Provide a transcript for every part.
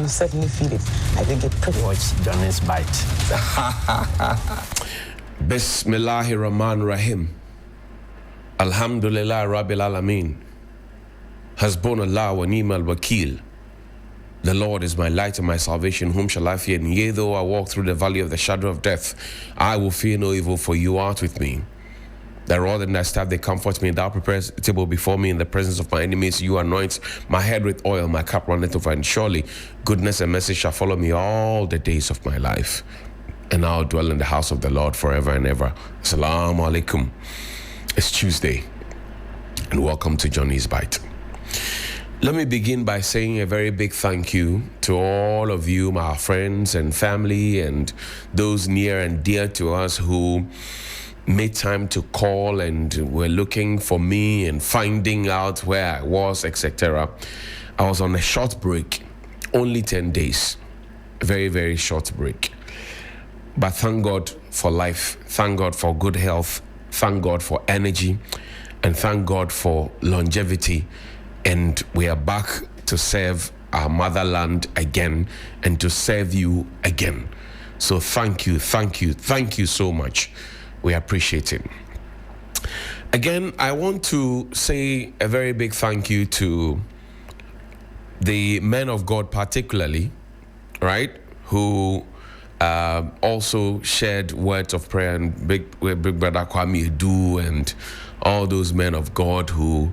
you certainly feel it. I think it pretty much Johnny's bite. Bismillahir Rahmanir Rahim. Alhamdulillah Rabbil Alameen. Hasbunallah wa ni'mal wakil. The Lord is my light and my salvation. Whom shall I fear? And yea, though I walk through the valley of the shadow of death, I will fear no evil, for you art with me. The rod and thy staff, they comfort me. Thou preparest a table before me in the presence of my enemies. You anoint my head with oil, my cup runneth over. And surely goodness and mercy shall follow me all the days of my life. And I'll dwell in the house of the Lord forever and ever. Assalamu alaikum. It's Tuesday, and welcome to Johnny's Bite. Let me begin by saying a very big thank you to all of you, my friends and family, and those near and dear to us who made time to call and were looking for me and finding out where I was, etc. I was on a short break, only 10 days, very, very short break. But thank God for life, thank God for good health, thank God for energy, and thank God for longevity. And we are back to serve our motherland again and to serve you again. So thank you so much. We appreciate it. Again, I want to say a very big thank you to the men of God particularly, right, who also shared words of prayer, and big brother Kwame Edu and all those men of God who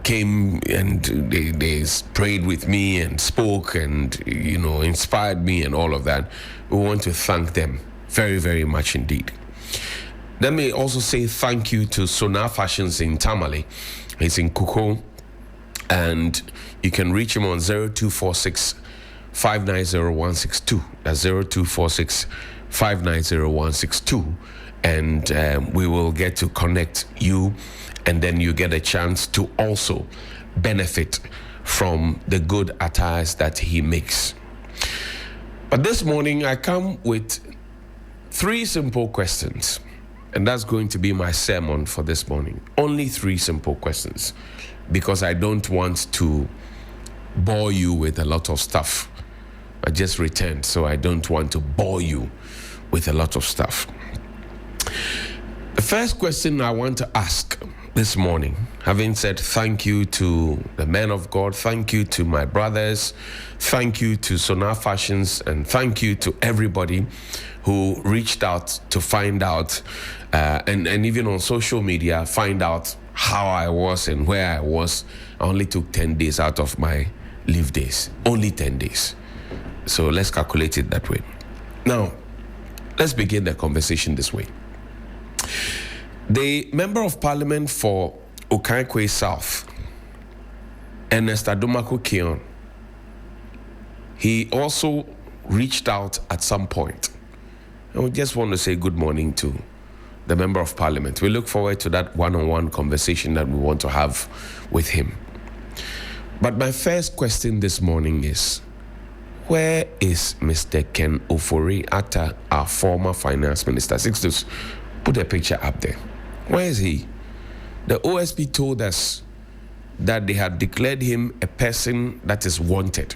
came and they prayed with me and spoke and, you know, inspired me and all of that. We want to thank them very, very much indeed. Let me also say thank you to Sonar Fashions in Tamale. He's in Kuko, and you can reach him on 0246 590162. That's 0246 590162. And we will get to connect you, and then you get a chance to also benefit from the good attires that he makes. But this morning I come with 3 simple questions, and that's going to be my sermon for this morning. Only 3 simple questions, because I don't want to bore you with a lot of stuff. I just returned, so I don't want to bore you with a lot of stuff. The first question I want to ask this morning, having said thank you to the men of God, thank you to my brothers, thank you to Sonar Fashions, and thank you to everybody who reached out to find out, and even on social media, find out how I was and where I was. I only took 10 days out of my leave days, only 10 days. So let's calculate it that way. Now, let's begin the conversation this way. The Member of Parliament for Okaikwe South, Ernest Adomako Keon, he also reached out at some point. And we just want to say good morning to the Member of Parliament. We look forward to that one-on-one conversation that we want to have with him. But my first question this morning is, where is Mr. Ken Ofori Atta, our former finance minister? Sixtus, put a picture up there. Where is he? The OSP told us that they had declared him a person that is wanted.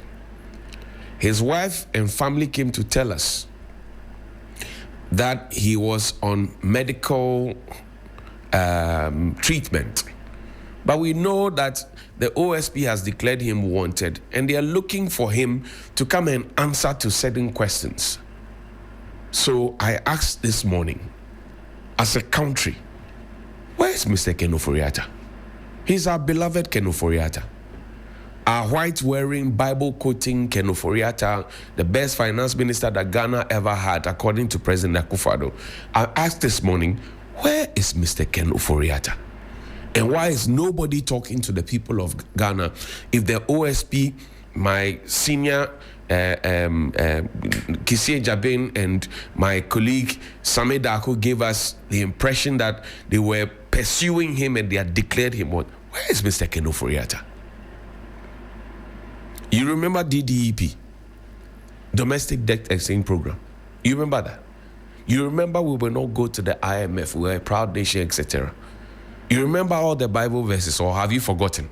His wife and family came to tell us that he was on medical treatment. But we know that the OSP has declared him wanted, and they are looking for him to come and answer to certain questions. So I asked this morning, as a country, where is Mr. Ken Ofori Atta? He's our beloved Ken Ofori Atta. Our white-wearing, Bible-quoting Ken Ofori Atta, the best finance minister that Ghana ever had, according to President Akufo-Addo. I asked this morning, where is Mr. Ken Ofori Atta? And why is nobody talking to the people of Ghana? If the OSP, my senior Kisie Jabin and my colleague Same Dako gave us the impression that they were pursuing him and they had declared him what? Where is Mr. Ken Ofori Atta? You remember DDEP, Domestic Debt Exchange Program? You remember that? You remember we will not go to the IMF, we were a proud nation, etc. You remember all the Bible verses, or have you forgotten?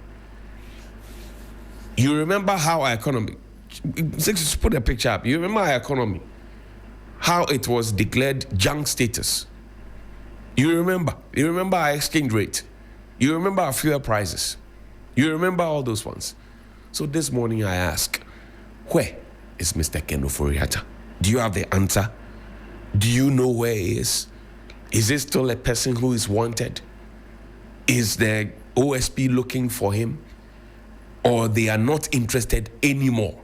You remember how our economy, Just put a picture up. You remember our economy? How it was declared junk status. You remember our exchange rate. You remember our fuel prices. You remember all those ones. So this morning I ask, where is Mr. Ken Ofori Atta? Do you have the answer? Do you know where he is? Is he still a person who is wanted? Is the OSP looking for him? Or they are not interested anymore?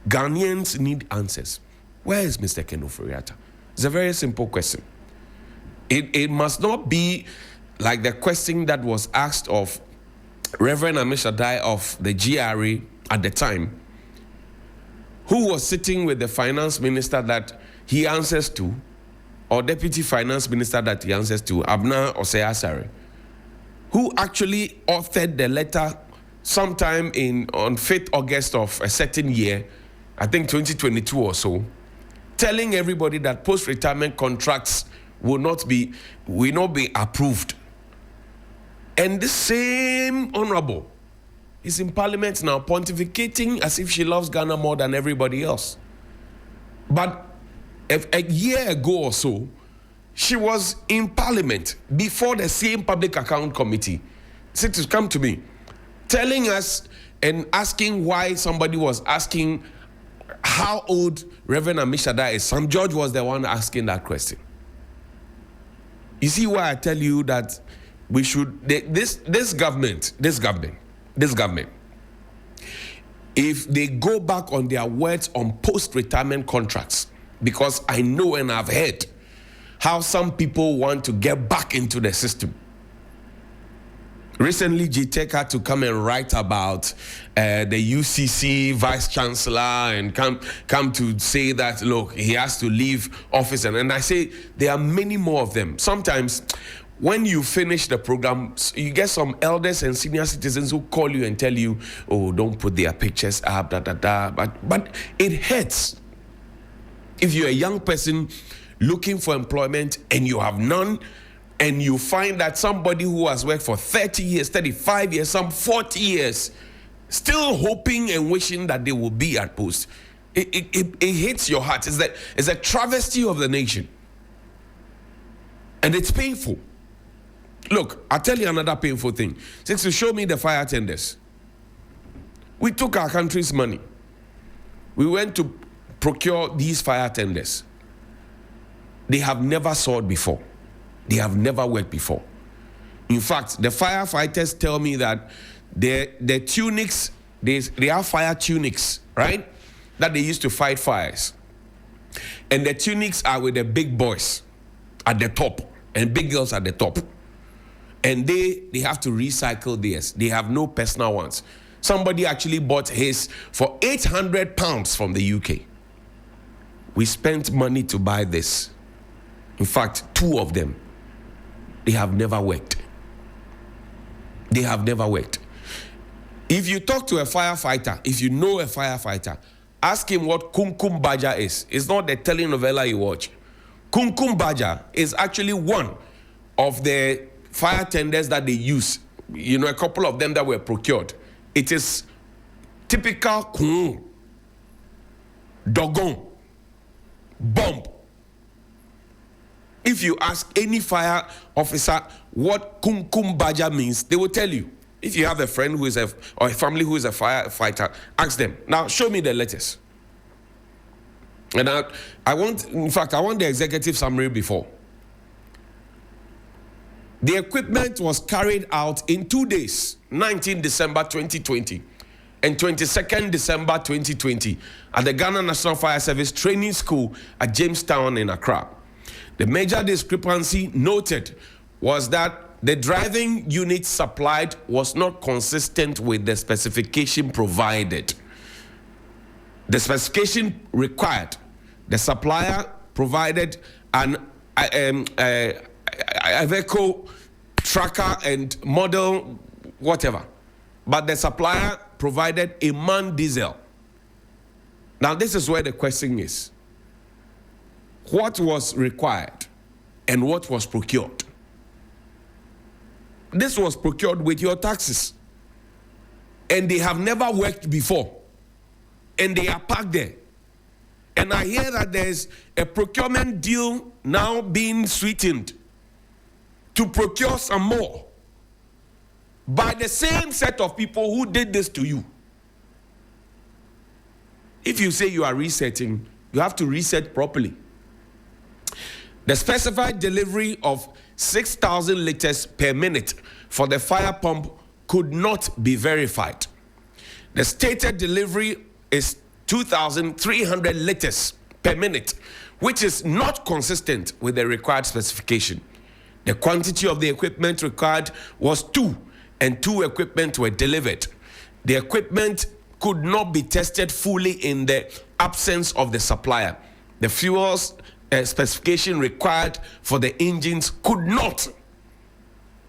Ghanaians need answers. Where is Mr. Ken Ofori Atta? It's a very simple question. It must not be like the question that was asked of Reverend Amishadai of the GRA at the time, who was sitting with the finance minister that he answers to, or deputy finance minister that he answers to, Abna Osei-Asare, who actually authored the letter sometime on 5th August of a certain year, I think 2022 or so, telling everybody that post-retirement contracts will not be approved. And the same honorable is in parliament now pontificating as if she loves Ghana more than everybody else. But a year ago or so, she was in parliament before the same public account committee. Said to come to me, telling us and asking why somebody was asking how old Reverend Amishadai is. Sam George was the one asking that question. You see why I tell you that we should, this government, if they go back on their words on post-retirement contracts, because I know and I've heard how some people want to get back into the system. Recently, G-Tech had to come and write about the UCC vice chancellor and come to say that, look, he has to leave office. And I say there are many more of them. Sometimes when you finish the program, you get some elders and senior citizens who call you and tell you, oh, don't put their pictures up, But it hurts. If you're a young person looking for employment and you have none, and you find that somebody who has worked for 30 years, 35 years, some 40 years, still hoping and wishing that they will be at post, it hits your heart. It's a travesty of the nation. And it's painful. Look, I'll tell you another painful thing. Since you show me the fire tenders, we took our country's money. We went to procure these fire tenders. They have never sold before. They have never worked before. In fact, the firefighters tell me that the tunics, they have fire tunics, right? That they use to fight fires. And the tunics are with the big boys at the top and big girls at the top. And they have to recycle theirs. They have no personal ones. Somebody actually bought his for £800 from the UK. We spent money to buy this. In fact, 2 of them. They have never worked. They have never worked. If you talk to a firefighter, if you know a firefighter, ask him what Kumkum Baja is. It's not the telenovela you watch. Kumkum Baja is actually one of the fire tenders that they use. You know, a couple of them that were procured. It is typical Kun, Dogon, bomb. If you ask any fire officer what Kumkum Baja means, they will tell you. If you have a friend who is or a family who is a firefighter, ask them. Now, show me the letters. And I want the executive summary before. The equipment was carried out in 2 days, 19 December 2020 and 22nd December 2020 at the Ghana National Fire Service Training School at Jamestown in Accra. The major discrepancy noted was that the driving unit supplied was not consistent with the specification provided. The specification required the supplier provided a vehicle tracker and model, whatever. But the supplier provided a MAN diesel. Now, this is where the question is. What was required and what was procured? This was procured with your taxes. And they have never worked before. and they are parked there. And I hear that there's a procurement deal now being sweetened to procure some more by the same set of people who did this to you. If you say you are resetting, you have to reset properly. The specified delivery of 6,000 liters per minute for the fire pump could not be verified. The stated delivery is 2,300 liters per minute, which is not consistent with the required specification. The quantity of the equipment required was 2, and 2 equipment were delivered. The equipment could not be tested fully in the absence of the supplier. The fuels specification required for the engines could not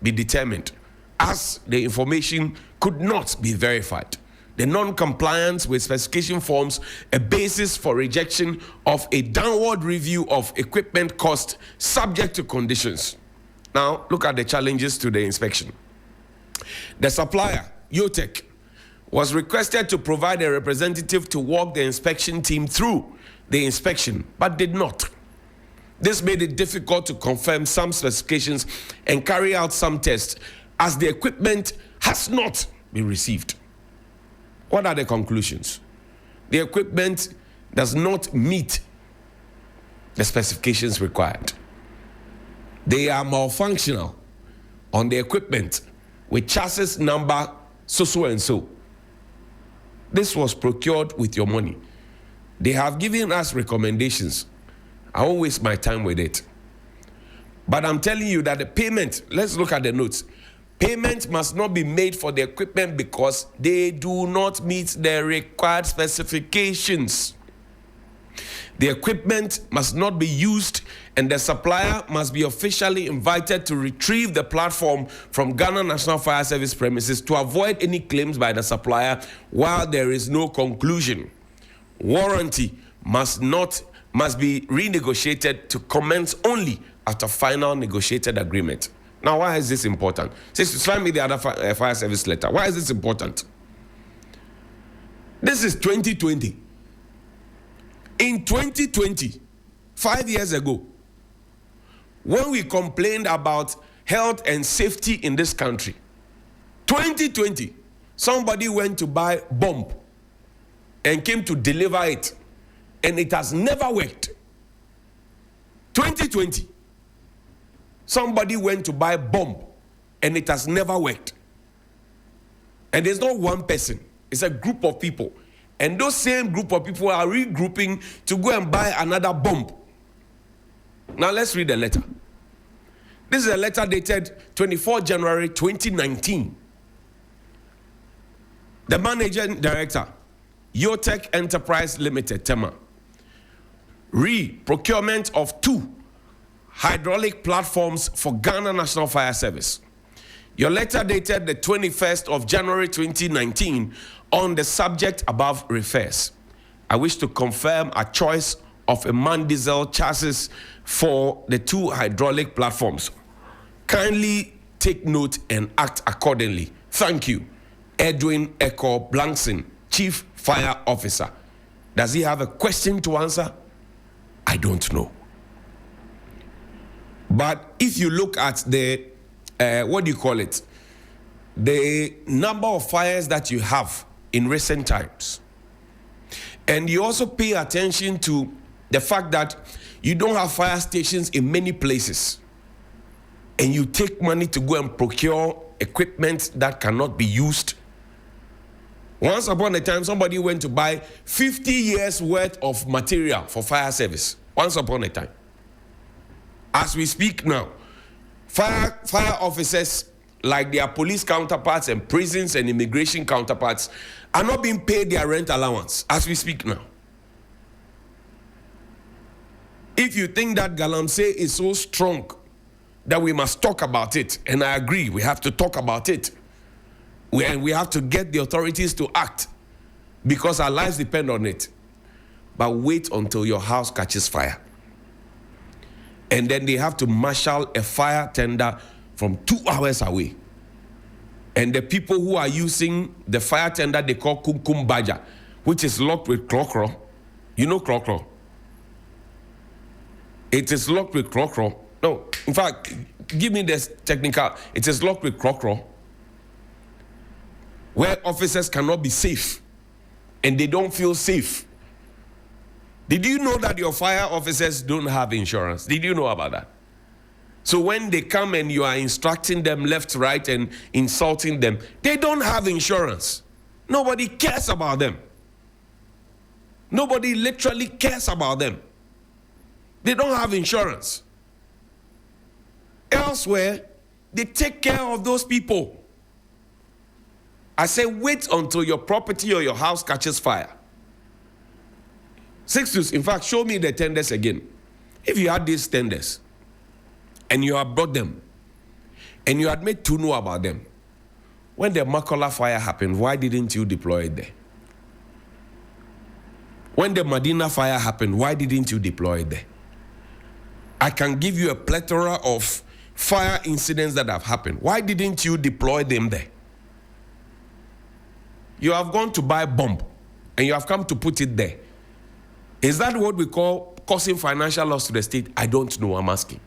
be determined, as the information could not be verified. The non-compliance with specification forms a basis for rejection of a downward review of equipment cost subject to conditions. Now, look at the challenges to the inspection. The supplier, Yotech, was requested to provide a representative to walk the inspection team through the inspection, but did not. This made it difficult to confirm some specifications and carry out some tests, as the equipment has not been received. What are the conclusions? The equipment does not meet the specifications required. They are malfunctional on the equipment with chassis number so and so. This was procured with your money. They have given us recommendations. I won't waste my time with it. But I'm telling you that the payment, let's look at the notes. Payment must not be made for the equipment because they do not meet the required specifications. The equipment must not be used, and the supplier must be officially invited to retrieve the platform from Ghana National Fire Service premises to avoid any claims by the supplier while there is no conclusion. Warranty must be renegotiated to commence only after final negotiated agreement. Now, why is this important? Just find me the other fire service letter. Why is this important? This is 2020. In 2020, 5 years ago, when we complained about health and safety in this country, 2020, somebody went to buy bomb and came to deliver it, and it has never worked. 2020, somebody went to buy bomb and it has never worked. And there's not one person, it's a group of people. And those same group of people are regrouping to go and buy another bomb. Now let's read the letter. This is a letter dated 24 January 2019. The managing director, Yotech Enterprise Limited, Tema. Procurement of 2 hydraulic platforms for Ghana National Fire Service. Your letter dated the 21st of January 2019 on the subject above refers. I wish to confirm a choice of a man diesel chassis for the 2 hydraulic platforms. Kindly take note and act accordingly. Thank you. Edwin Echo Blankson, Chief Fire Officer. Does he have a question to answer? I don't know. But if you look at the, the number of fires that you have in recent times, and you also pay attention to the fact that you don't have fire stations in many places, and you take money to go and procure equipment that cannot be used. Once upon a time, somebody went to buy 50 years worth of material for fire service. Once upon a time. As we speak now, fire officers, like their police counterparts and prisons and immigration counterparts, are not being paid their rent allowance as we speak now. If you think that Galamsey is so strong that we must talk about it, and I agree, we have to talk about it, we have to get the authorities to act because our lives depend on it. But wait until your house catches fire. And then they have to marshal a fire tender from 2 hours away. And the people who are using the fire tender they call Kumkum Baja which is locked with clocro. You know clocro? It is locked with clocro. No, in fact, give me this technical. It is locked with clocro, where officers cannot be safe and they don't feel safe. Did you know that your fire officers don't have insurance? Did you know about that? So when they come and you are instructing them left, right, and insulting them, they don't have insurance. Nobody cares about them. Nobody literally cares about them. They don't have insurance. Elsewhere, they take care of those people. I say, wait until your property or your house catches fire. In fact, show me the tenders again. If you had these tenders, and you have brought them, and you had made to know about them, when the Makola fire happened, why didn't you deploy it there? When the Medina fire happened, why didn't you deploy it there? I can give you a plethora of fire incidents that have happened. Why didn't you deploy them there? You have gone to buy a bomb, and you have come to put it there. Is that what we call causing financial loss to the state? I don't know, I'm asking.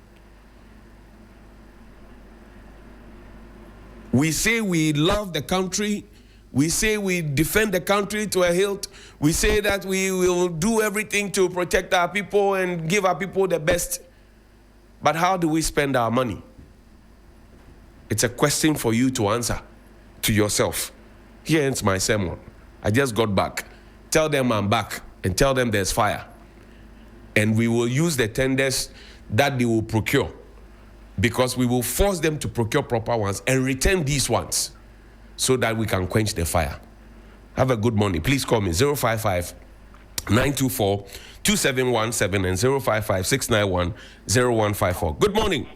We say we love the country. We say we defend the country to a hilt. We say that we will do everything to protect our people and give our people the best. But how do we spend our money? It's a question for you to answer to yourself. Here ends my sermon. I just got back. Tell them I'm back and tell them there's fire. And we will use the tenders that they will procure, because we will force them to procure proper ones and return these ones so that we can quench the fire. Have a good morning. Please call me 055-924-2717 and 055-691-0154. Good morning.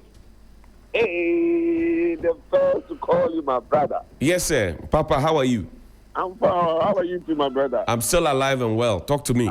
Hey, the first to call you my brother. Yes, sir. Papa, how are you? I'm fine. How are you too, my brother? I'm still alive and well. Talk to me.